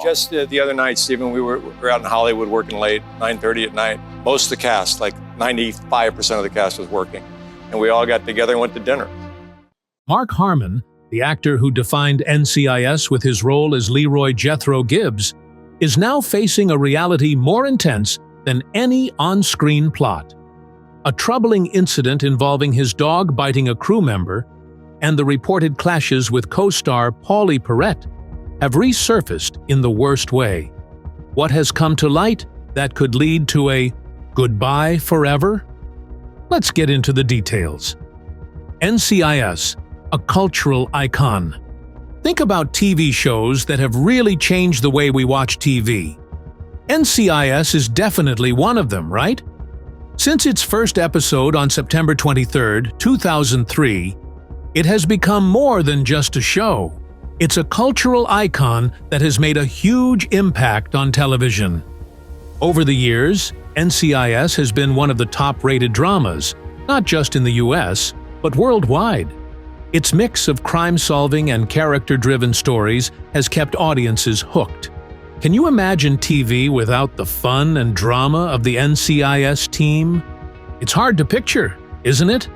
Just the other night, Stephen, we were out in Hollywood working late, 9:30 at night. Most of the cast, like 95% of the cast was working. And we all got together and went to dinner. Mark Harmon, the actor who defined NCIS with his role as Leroy Jethro Gibbs, is now facing a reality more intense than any on-screen plot. A troubling incident involving his dog biting a crew member and the reported clashes with co-star Pauley Perrette have resurfaced in the worst way. What has come to light that could lead to a goodbye forever? Let's get into the details. NCIS, a cultural icon. Think about TV shows that have really changed the way we watch TV. NCIS is definitely one of them, right? Since its first episode on September 23, 2003, it has become more than just a show. It's a cultural icon that has made a huge impact on television. Over the years, NCIS has been one of the top-rated dramas, not just in the US, but worldwide. Its mix of crime-solving and character-driven stories has kept audiences hooked. Can you imagine TV without the fun and drama of the NCIS team? It's hard to picture, isn't it?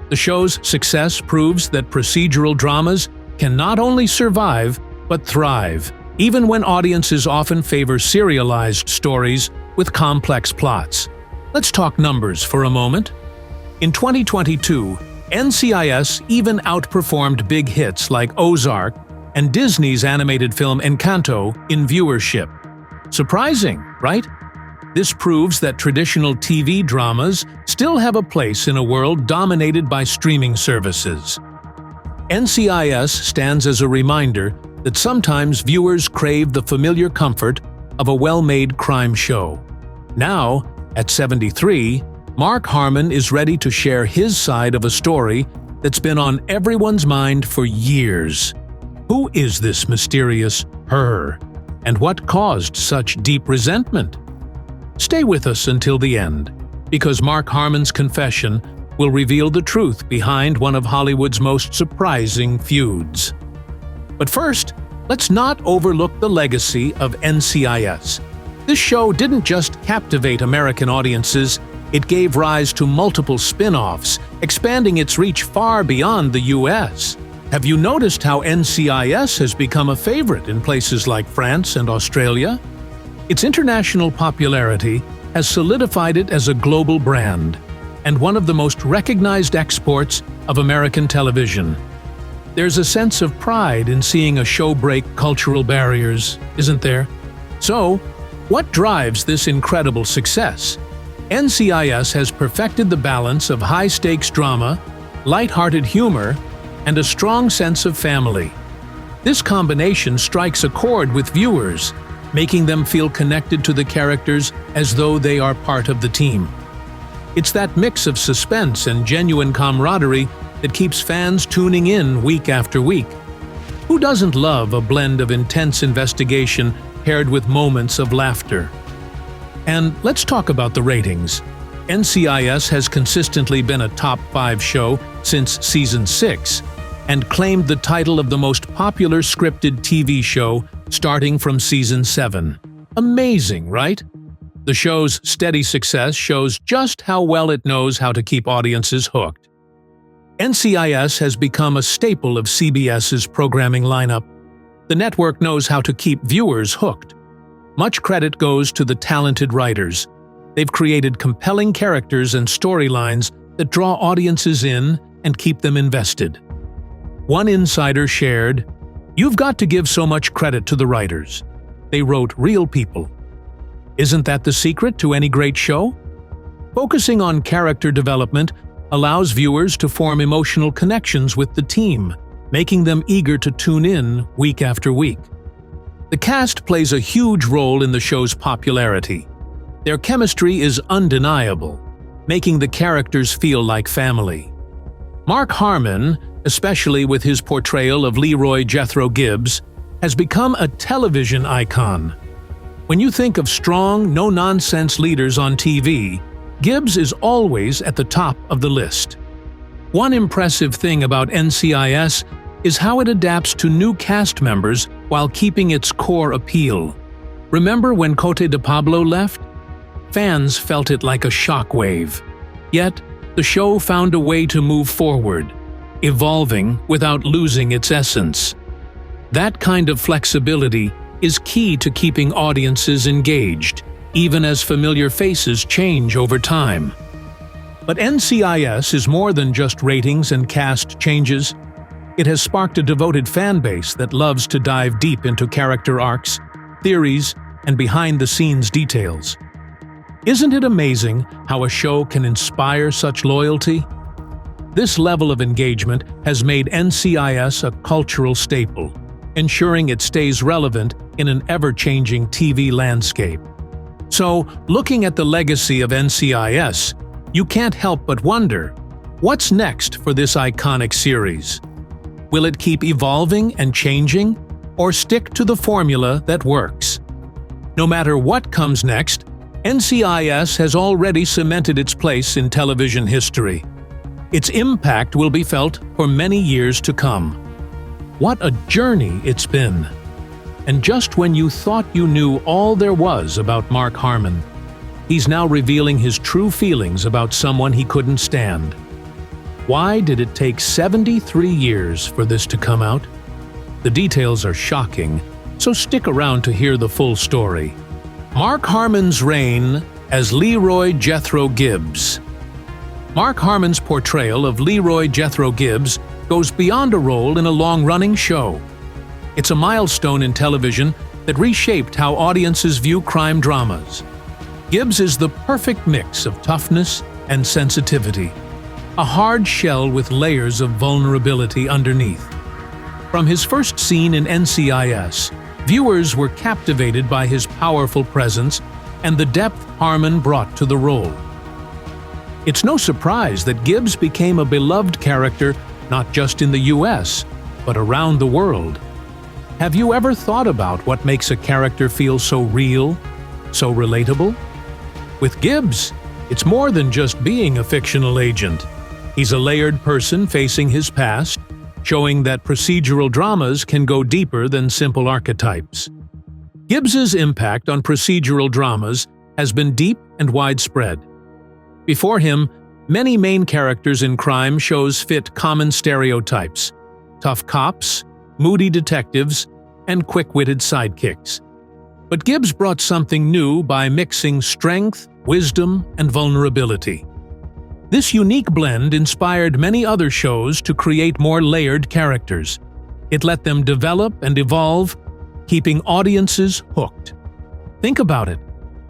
The show's success proves that procedural dramas can not only survive, but thrive, even when audiences often favor serialized stories with complex plots. Let's talk numbers for a moment. In 2022, NCIS even outperformed big hits like Ozark and Disney's animated film Encanto in viewership. Surprising, right? This proves that traditional TV dramas still have a place in a world dominated by streaming services. NCIS stands as a reminder that sometimes viewers crave the familiar comfort of a well-made crime show. Now, at 73, Mark Harmon is ready to share his side of a story that's been on everyone's mind for years. Who is this mysterious her, and what caused such deep resentment? Stay with us until the end, because Mark Harmon's confession will reveal the truth behind one of Hollywood's most surprising feuds. But first, let's not overlook the legacy of NCIS. This show didn't just captivate American audiences, it gave rise to multiple spin-offs, expanding its reach far beyond the US. Have you noticed how NCIS has become a favorite in places like France and Australia? Its international popularity has solidified it as a global brand, and one of the most recognized exports of American television. There's a sense of pride in seeing a show break cultural barriers, isn't there? So, what drives this incredible success? NCIS has perfected the balance of high-stakes drama, light-hearted humor, and a strong sense of family. This combination strikes a chord with viewers, making them feel connected to the characters as though they are part of the team. It's that mix of suspense and genuine camaraderie that keeps fans tuning in week after week. Who doesn't love a blend of intense investigation paired with moments of laughter? And let's talk about the ratings. NCIS has consistently been a top 5 show since Season 6 and claimed the title of the most popular scripted TV show starting from Season 7. Amazing, right? The show's steady success shows just how well it knows how to keep audiences hooked. NCIS has become a staple of CBS's programming lineup. The network knows how to keep viewers hooked. Much credit goes to the talented writers. They've created compelling characters and storylines that draw audiences in and keep them invested. One insider shared, "You've got to give so much credit to the writers. They wrote real people." Isn't that the secret to any great show? Focusing on character development allows viewers to form emotional connections with the team, making them eager to tune in week after week. The cast plays a huge role in the show's popularity. Their chemistry is undeniable, making the characters feel like family. Mark Harmon, especially with his portrayal of Leroy Jethro Gibbs, has become a television icon. When you think of strong, no-nonsense leaders on TV, Gibbs is always at the top of the list. One impressive thing about NCIS is how it adapts to new cast members while keeping its core appeal. Remember when Cote de Pablo left? Fans felt it like a shockwave. Yet, the show found a way to move forward, evolving without losing its essence. That kind of flexibility is key to keeping audiences engaged, even as familiar faces change over time. But NCIS is more than just ratings and cast changes. It has sparked a devoted fan base that loves to dive deep into character arcs, theories, and behind-the-scenes details. Isn't it amazing how a show can inspire such loyalty? This level of engagement has made NCIS a cultural staple, ensuring it stays relevant in an ever-changing TV landscape. So, looking at the legacy of NCIS, you can't help but wonder, what's next for this iconic series? Will it keep evolving and changing, or stick to the formula that works? No matter what comes next, NCIS has already cemented its place in television history. Its impact will be felt for many years to come. What a journey it's been! And just when you thought you knew all there was about Mark Harmon, he's now revealing his true feelings about someone he couldn't stand. Why did it take 73 years for this to come out? The details are shocking, so stick around to hear the full story. Mark Harmon's reign as Leroy Jethro Gibbs. Mark Harmon's portrayal of Leroy Jethro Gibbs goes beyond a role in a long-running show. It's a milestone in television that reshaped how audiences view crime dramas. Gibbs is the perfect mix of toughness and sensitivity, a hard shell with layers of vulnerability underneath. From his first scene in NCIS, viewers were captivated by his powerful presence and the depth Harmon brought to the role. It's no surprise that Gibbs became a beloved character not just in the US, but around the world. Have you ever thought about what makes a character feel so real, so relatable? With Gibbs, it's more than just being a fictional agent. He's a layered person facing his past, showing that procedural dramas can go deeper than simple archetypes. Gibbs's impact on procedural dramas has been deep and widespread. Before him, many main characters in crime shows fit common stereotypes: tough cops, moody detectives, and quick-witted sidekicks. But Gibbs brought something new by mixing strength, wisdom, and vulnerability. This unique blend inspired many other shows to create more layered characters. It let them develop and evolve, keeping audiences hooked. Think about it.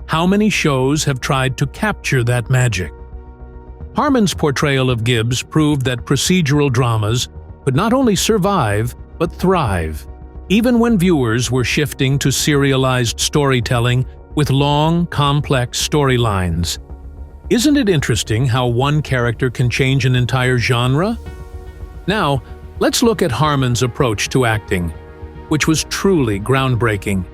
How many shows have tried to capture that magic? Harmon's portrayal of Gibbs proved that procedural dramas could not only survive, but thrive, even when viewers were shifting to serialized storytelling with long, complex storylines. Isn't it interesting how one character can change an entire genre? Now, let's look at Harmon's approach to acting, which was truly groundbreaking.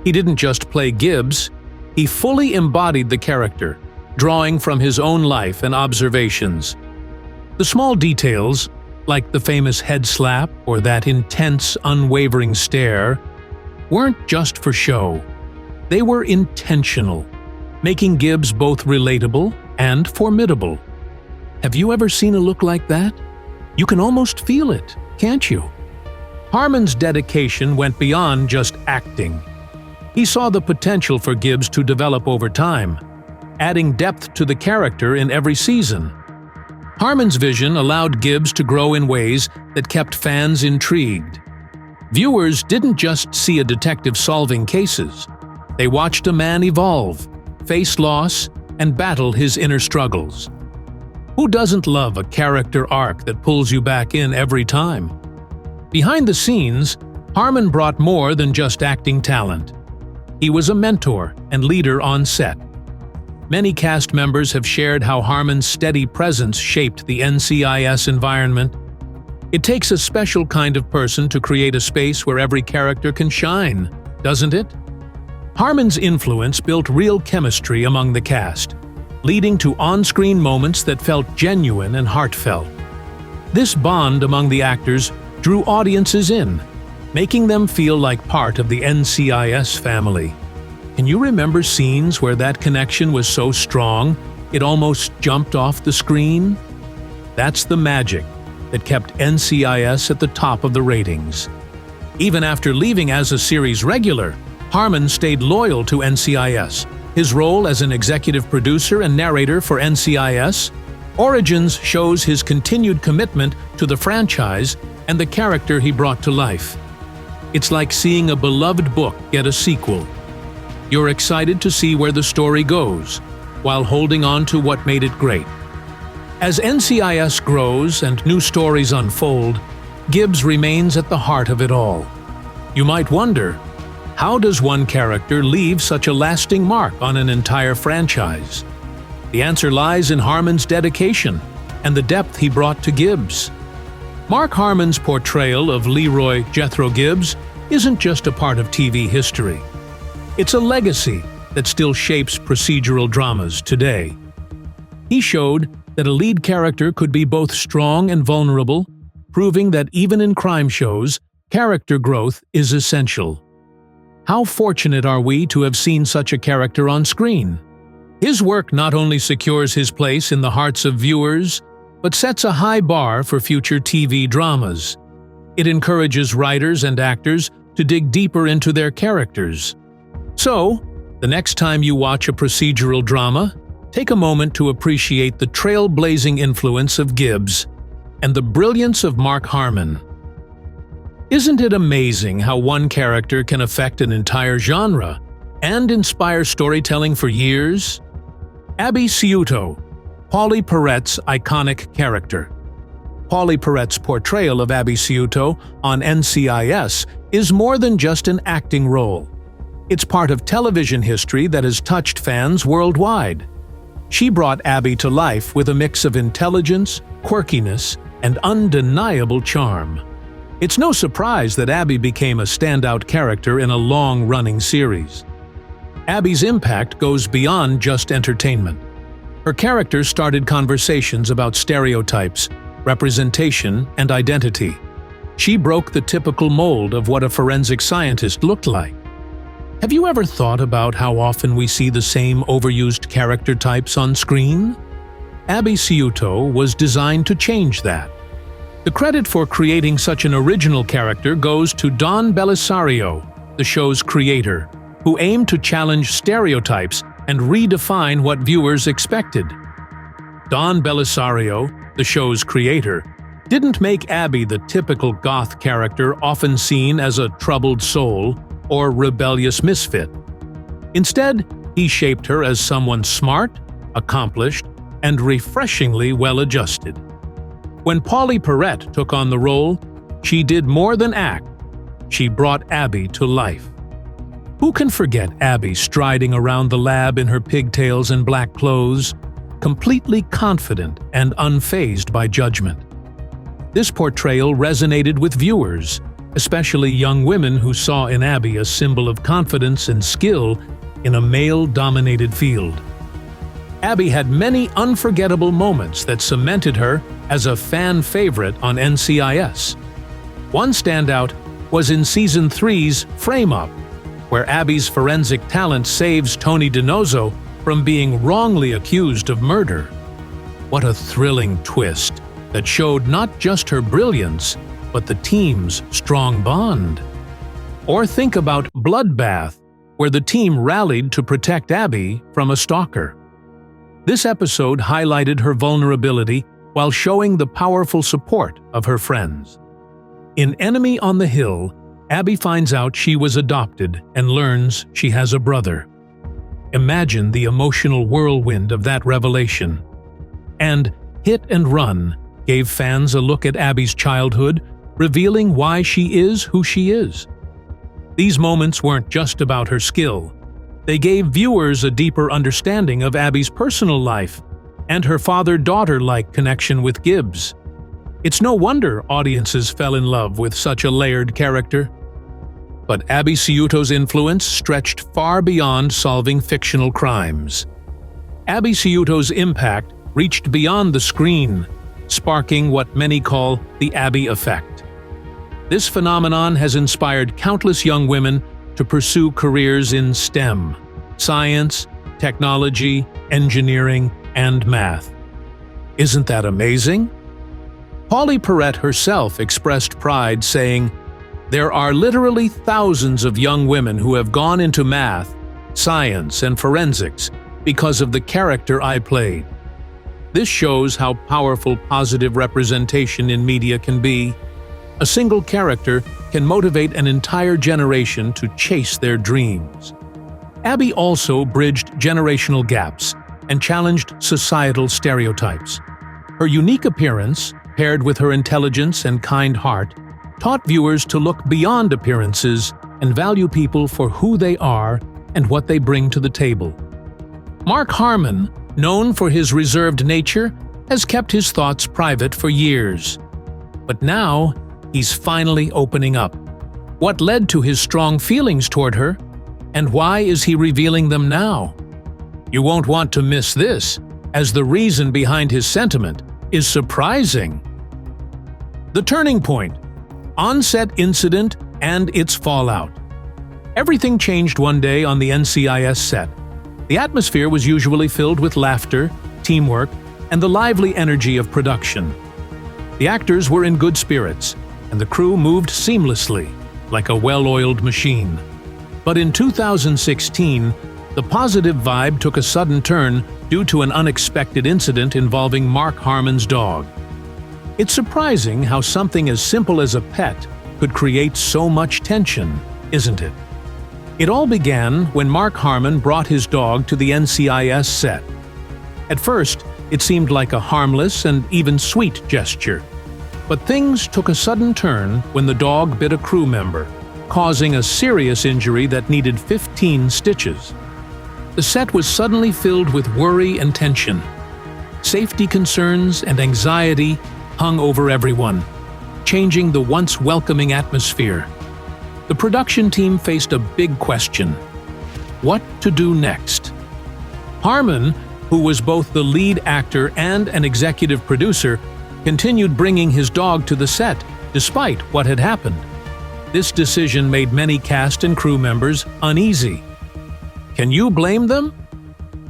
He didn't just play Gibbs, he fully embodied the character, drawing from his own life and observations. The small details, like the famous head slap or that intense, unwavering stare, weren't just for show. They were intentional, making Gibbs both relatable and formidable. Have you ever seen a look like that? You can almost feel it, can't you? Harmon's dedication went beyond just acting. He saw the potential for Gibbs to develop over time, adding depth to the character in every season. Harmon's vision allowed Gibbs to grow in ways that kept fans intrigued. Viewers didn't just see a detective solving cases. They watched a man evolve, face loss, and battle his inner struggles. Who doesn't love a character arc that pulls you back in every time? Behind the scenes, Harmon brought more than just acting talent. He was a mentor and leader on set. Many cast members have shared how Harmon's steady presence shaped the NCIS environment. It takes a special kind of person to create a space where every character can shine, doesn't it? Harmon's influence built real chemistry among the cast, leading to on-screen moments that felt genuine and heartfelt. This bond among the actors drew audiences in, making them feel like part of the NCIS family. Can you remember scenes where that connection was so strong it almost jumped off the screen? That's the magic that kept NCIS at the top of the ratings. Even after leaving as a series regular, Harmon stayed loyal to NCIS. His role as an executive producer and narrator for NCIS Origins shows his continued commitment to the franchise and the character he brought to life. It's like seeing a beloved book get a sequel. You're excited to see where the story goes, while holding on to what made it great. As NCIS grows and new stories unfold, Gibbs remains at the heart of it all. You might wonder, how does one character leave such a lasting mark on an entire franchise? The answer lies in Harmon's dedication and the depth he brought to Gibbs. Mark Harmon's portrayal of Leroy Jethro Gibbs isn't just a part of TV history. It's a legacy that still shapes procedural dramas today. He showed that a lead character could be both strong and vulnerable, proving that even in crime shows, character growth is essential. How fortunate are we to have seen such a character on screen? His work not only secures his place in the hearts of viewers, but sets a high bar for future TV dramas. It encourages writers and actors to dig deeper into their characters. So, the next time you watch a procedural drama, take a moment to appreciate the trailblazing influence of Gibbs and the brilliance of Mark Harmon. Isn't it amazing how one character can affect an entire genre and inspire storytelling for years? Abby Sciuto, Pauley Perrette's iconic character. Pauley Perrette's portrayal of Abby Sciuto on NCIS is more than just an acting role. It's part of television history that has touched fans worldwide. She brought Abby to life with a mix of intelligence, quirkiness, and undeniable charm. It's no surprise that Abby became a standout character in a long-running series. Abby's impact goes beyond just entertainment. Her character started conversations about stereotypes, representation, and identity. She broke the typical mold of what a forensic scientist looked like. Have you ever thought about how often we see the same overused character types on screen? Abby Sciuto was designed to change that. The credit for creating such an original character goes to Don Belisario, the show's creator, who aimed to challenge stereotypes and redefine what viewers expected. Don Belisario, the show's creator, didn't make Abby the typical goth character often seen as a troubled soul or rebellious misfit. Instead, he shaped her as someone smart, accomplished, and refreshingly well-adjusted. When Pauley Perrette took on the role, she did more than act. She brought Abby to life. Who can forget Abby striding around the lab in her pigtails and black clothes, completely confident and unfazed by judgment? This portrayal resonated with viewers, especially young women who saw in Abby a symbol of confidence and skill in a male-dominated field. Abby had many unforgettable moments that cemented her as a fan favorite on NCIS. One standout was in Season 3's Frame Up, where Abby's forensic talent saves Tony DiNozzo from being wrongly accused of murder. What a thrilling twist that showed not just her brilliance, but the team's strong bond. Or think about Bloodbath, where the team rallied to protect Abby from a stalker. This episode highlighted her vulnerability while showing the powerful support of her friends. In Enemy on the Hill, Abby finds out she was adopted and learns she has a brother. Imagine the emotional whirlwind of that revelation. And Hit and Run gave fans a look at Abby's childhood, revealing why she is who she is. These moments weren't just about her skill. They gave viewers a deeper understanding of Abby's personal life and her father-daughter-like connection with Gibbs. It's no wonder audiences fell in love with such a layered character. But Abby Sciuto's influence stretched far beyond solving fictional crimes. Abby Sciuto's impact reached beyond the screen, sparking what many call the Abby effect. This phenomenon has inspired countless young women to pursue careers in STEM, science, technology, engineering, and math. Isn't that amazing? Pauley Perrette herself expressed pride, saying, "There are literally thousands of young women who have gone into math, science, and forensics because of the character I played." This shows how powerful positive representation in media can be. A single character can motivate an entire generation to chase their dreams. Abby also bridged generational gaps and challenged societal stereotypes. Her unique appearance, paired with her intelligence and kind heart, taught viewers to look beyond appearances and value people for who they are and what they bring to the table. Mark Harmon, known for his reserved nature, has kept his thoughts private for years. But now, he's finally opening up. What led to his strong feelings toward her, and why is he revealing them now? You won't want to miss this, as the reason behind his sentiment is surprising. The turning point: Onset incident and its fallout. Everything changed one day on the NCIS set. The atmosphere was usually filled with laughter, teamwork, and the lively energy of production. The actors were in good spirits, and the crew moved seamlessly, like a well-oiled machine. But in 2016, the positive vibe took a sudden turn due to an unexpected incident involving Mark Harmon's dog. It's surprising how something as simple as a pet could create so much tension, isn't it? It all began when Mark Harmon brought his dog to the NCIS set. At first, it seemed like a harmless and even sweet gesture. But things took a sudden turn when the dog bit a crew member, causing a serious injury that needed 15 stitches. The set was suddenly filled with worry and tension. Safety concerns and anxiety hung over everyone, changing the once welcoming atmosphere. The production team faced a big question: what to do next? Harmon, who was both the lead actor and an executive producer, continued bringing his dog to the set despite what had happened. This decision made many cast and crew members uneasy. Can you blame them?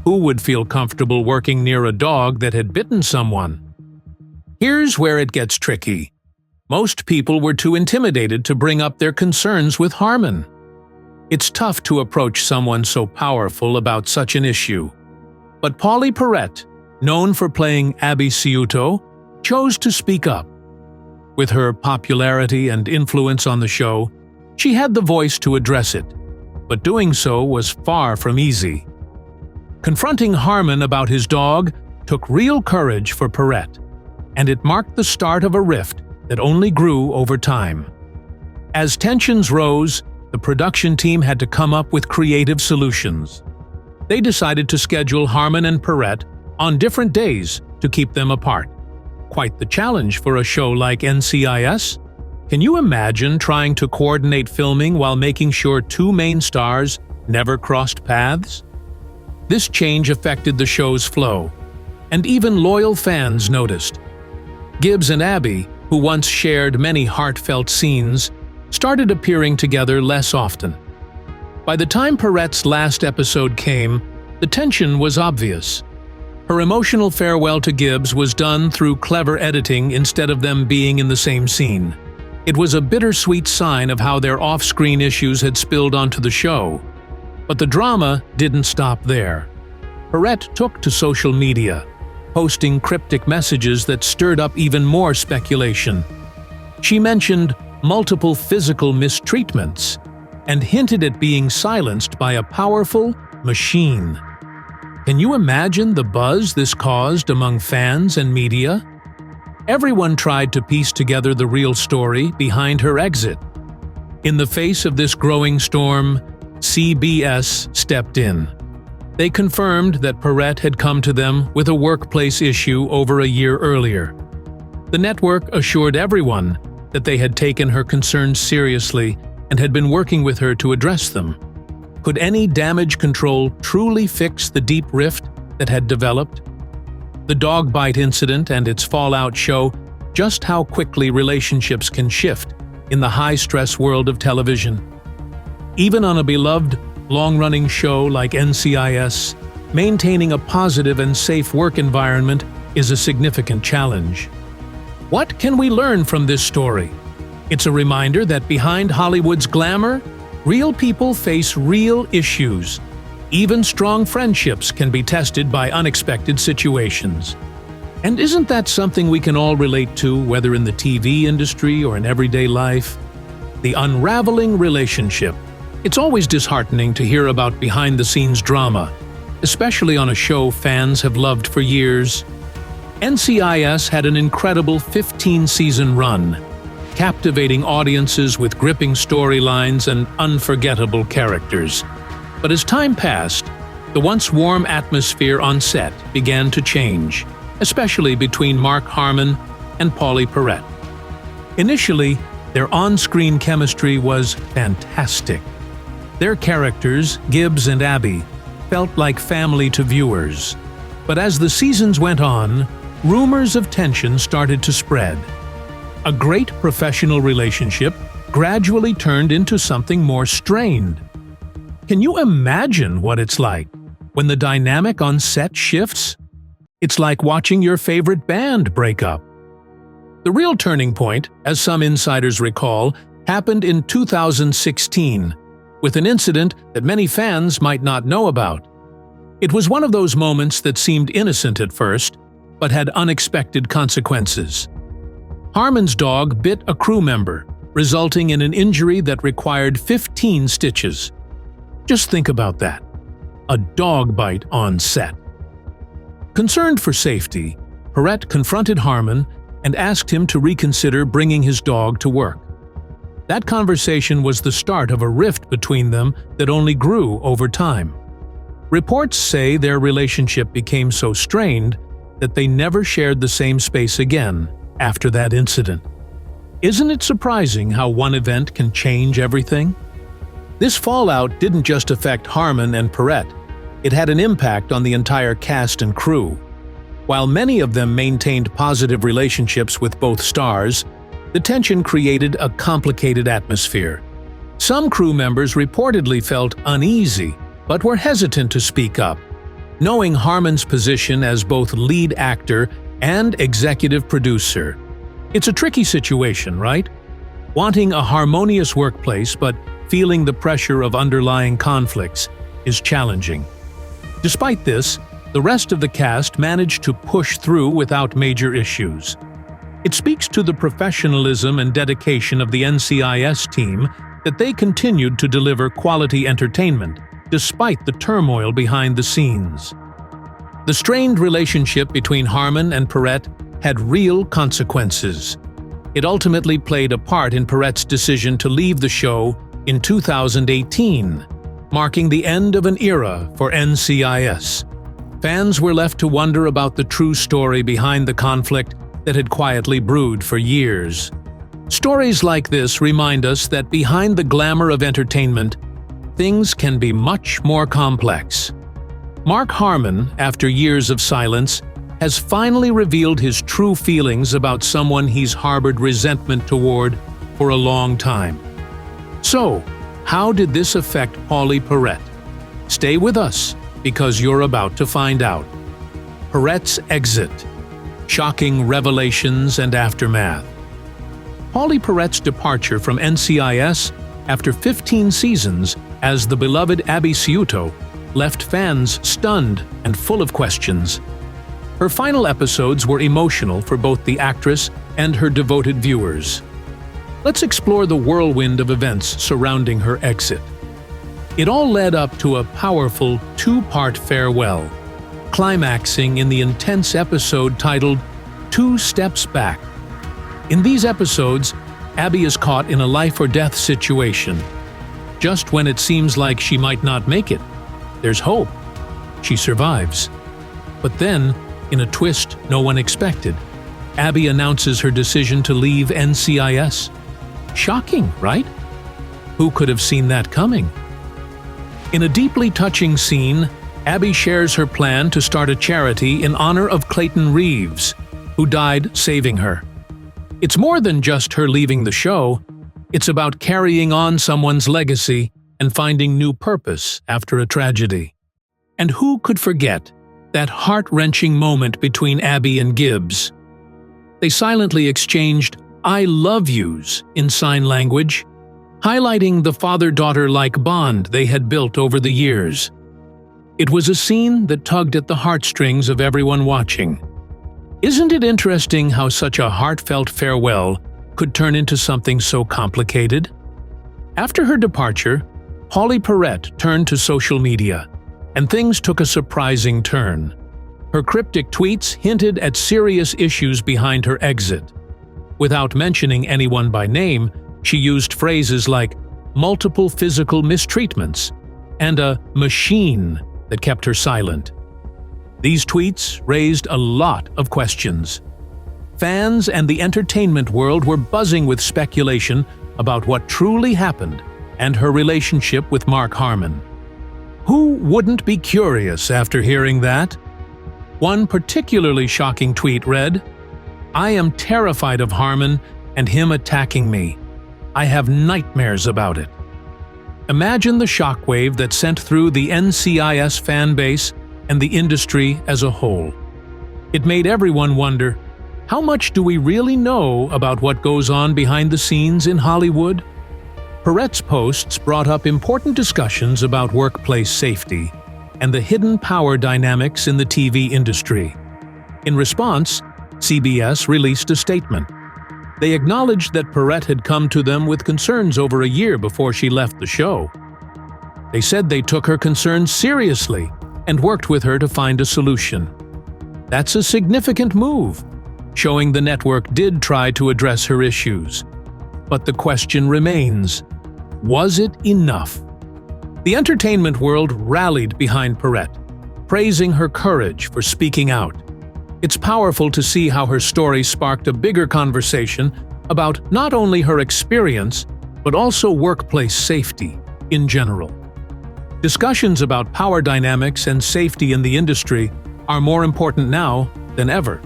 Who would feel comfortable working near a dog that had bitten someone? Here's where it gets tricky. Most people were too intimidated to bring up their concerns with Harmon. It's tough to approach someone so powerful about such an issue. But Pauley Perrette, known for playing Abby Sciuto, chose to speak up. With her popularity and influence on the show, she had the voice to address it, but doing so was far from easy. Confronting Harmon about his dog took real courage for Perrette, and it marked the start of a rift that only grew over time. As tensions rose, the production team had to come up with creative solutions. They decided to schedule Harmon and Perrette on different days to keep them apart. Quite the challenge for a show like NCIS. Can you imagine trying to coordinate filming while making sure two main stars never crossed paths? This change affected the show's flow, and even loyal fans noticed. Gibbs and Abby, who once shared many heartfelt scenes, started appearing together less often. By the time Perrette's last episode came, the tension was obvious. Her emotional farewell to Gibbs was done through clever editing instead of them being in the same scene. It was a bittersweet sign of how their off-screen issues had spilled onto the show. But the drama didn't stop there. Perrette took to social media, posting cryptic messages that stirred up even more speculation. She mentioned multiple physical mistreatments and hinted at being silenced by a powerful machine. Can you imagine the buzz this caused among fans and media? Everyone tried to piece together the real story behind her exit. In the face of this growing storm, CBS stepped in. They confirmed that Perrette had come to them with a workplace issue over a year earlier. The network assured everyone that they had taken her concerns seriously and had been working with her to address them. Could any damage control truly fix the deep rift that had developed? The dog bite incident and its fallout show just how quickly relationships can shift in the high-stress world of television. Even on a beloved, long-running show like NCIS, maintaining a positive and safe work environment is a significant challenge. What can we learn from this story? It's a reminder that behind Hollywood's glamour, real people face real issues. Even strong friendships can be tested by unexpected situations. And isn't that something we can all relate to, whether in the TV industry or in everyday life? The unraveling relationship. It's always disheartening to hear about behind-the-scenes drama, especially on a show fans have loved for years. NCIS had an incredible 15-season run, captivating audiences with gripping storylines and unforgettable characters. But as time passed, the once warm atmosphere on set began to change, especially between Mark Harmon and Pauley Perrette. Initially, their on-screen chemistry was fantastic. Their characters, Gibbs and Abby, felt like family to viewers. But as the seasons went on, rumors of tension started to spread. A great professional relationship gradually turned into something more strained. Can you imagine what it's like when the dynamic on set shifts? It's like watching your favorite band break up. The real turning point, as some insiders recall, happened in 2016, with an incident that many fans might not know about. It was one of those moments that seemed innocent at first, but had unexpected consequences. Harmon's dog bit a crew member, resulting in an injury that required 15 stitches. Just think about that. A dog bite on set. Concerned for safety, Perrette confronted Harmon and asked him to reconsider bringing his dog to work. That conversation was the start of a rift between them that only grew over time. Reports say their relationship became so strained that they never shared the same space again after that incident. Isn't it surprising how one event can change everything? This fallout didn't just affect Harmon and Perrette. It had an impact on the entire cast and crew. While many of them maintained positive relationships with both stars, the tension created a complicated atmosphere. Some crew members reportedly felt uneasy, but were hesitant to speak up, knowing Harmon's position as both lead actor and executive producer. It's a tricky situation, right? Wanting a harmonious workplace but feeling the pressure of underlying conflicts is challenging. Despite this, the rest of the cast managed to push through without major issues. It speaks to the professionalism and dedication of the NCIS team that they continued to deliver quality entertainment despite the turmoil behind the scenes. The strained relationship between Harmon and Perrette had real consequences. It ultimately played a part in Perrette's decision to leave the show in 2018, marking the end of an era for NCIS. Fans were left to wonder about the true story behind the conflict that had quietly brewed for years. Stories like this remind us that behind the glamour of entertainment, things can be much more complex. Mark Harmon, after years of silence, has finally revealed his true feelings about someone he's harbored resentment toward for a long time. So, how did this affect Pauley Perrette? Stay with us, because you're about to find out. Perrette's exit, shocking revelations and aftermath. Pauley Perrette's departure from NCIS after 15 seasons as the beloved Abby Sciuto left fans stunned and full of questions. Her final episodes were emotional for both the actress and her devoted viewers. Let's explore the whirlwind of events surrounding her exit. It all led up to a powerful two-part farewell, climaxing in the intense episode titled 2 Steps Back. In these episodes, Abby is caught in a life-or-death situation. Just when it seems like she might not make it, there's hope. She survives. But then, in a twist no one expected, Abby announces her decision to leave NCIS. Shocking, right? Who could have seen that coming? In a deeply touching scene, Abby shares her plan to start a charity in honor of Clayton Reeves, who died saving her. It's more than just her leaving the show. It's about carrying on someone's legacy and finding new purpose after a tragedy. And who could forget that heart-wrenching moment between Abby and Gibbs? They silently exchanged "I love yous" in sign language, highlighting the father-daughter-like bond they had built over the years. It was a scene that tugged at the heartstrings of everyone watching. Isn't it interesting how such a heartfelt farewell could turn into something so complicated? After her departure, Pauley Perrette turned to social media, and things took a surprising turn. Her cryptic tweets hinted at serious issues behind her exit. Without mentioning anyone by name, she used phrases like multiple physical mistreatments and a machine that kept her silent. These tweets raised a lot of questions. Fans and the entertainment world were buzzing with speculation about what truly happened and her relationship with Mark Harmon. Who wouldn't be curious after hearing that? One particularly shocking tweet read, "I am terrified of Harmon and him attacking me. I have nightmares about it." Imagine the shockwave that sent through the NCIS fan base and the industry as a whole. It made everyone wonder, how much do we really know about what goes on behind the scenes in Hollywood? Perrette's posts brought up important discussions about workplace safety and the hidden power dynamics in the TV industry. In response, CBS released a statement. They acknowledged that Perrette had come to them with concerns over a year before she left the show. They said they took her concerns seriously and worked with her to find a solution. That's a significant move, showing the network did try to address her issues. But the question remains, was it enough? The entertainment world rallied behind Perrette, praising her courage for speaking out. It's powerful to see how her story sparked a bigger conversation about not only her experience, but also workplace safety in general. Discussions about power dynamics and safety in the industry are more important now than ever.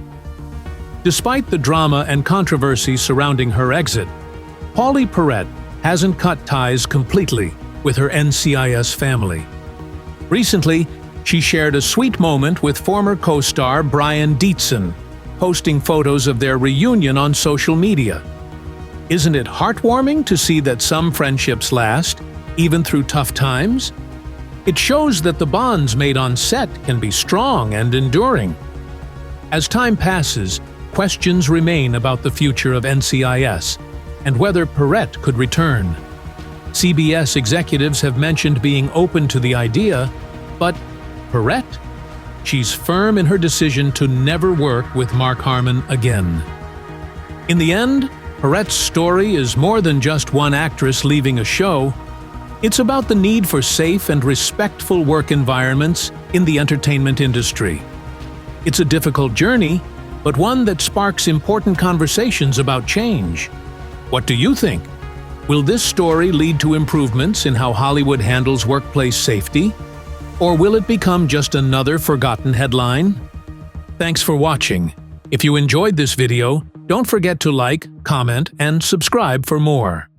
Despite the drama and controversy surrounding her exit, Pauley Perrette hasn't cut ties completely with her NCIS family. Recently, she shared a sweet moment with former co-star Brian Dietzen, posting photos of their reunion on social media. Isn't it heartwarming to see that some friendships last, even through tough times? It shows that the bonds made on set can be strong and enduring. As time passes, questions remain about the future of NCIS and whether Perrette could return. CBS executives have mentioned being open to the idea, but Perrette? She's firm in her decision to never work with Mark Harmon again. In the end, Perrette's story is more than just one actress leaving a show. It's about the need for safe and respectful work environments in the entertainment industry. It's a difficult journey, but one that sparks important conversations about change. What do you think? Will this story lead to improvements in how Hollywood handles workplace safety? Or will it become just another forgotten headline? Thanks for watching. If you enjoyed this video, don't forget to like, comment, and subscribe for more.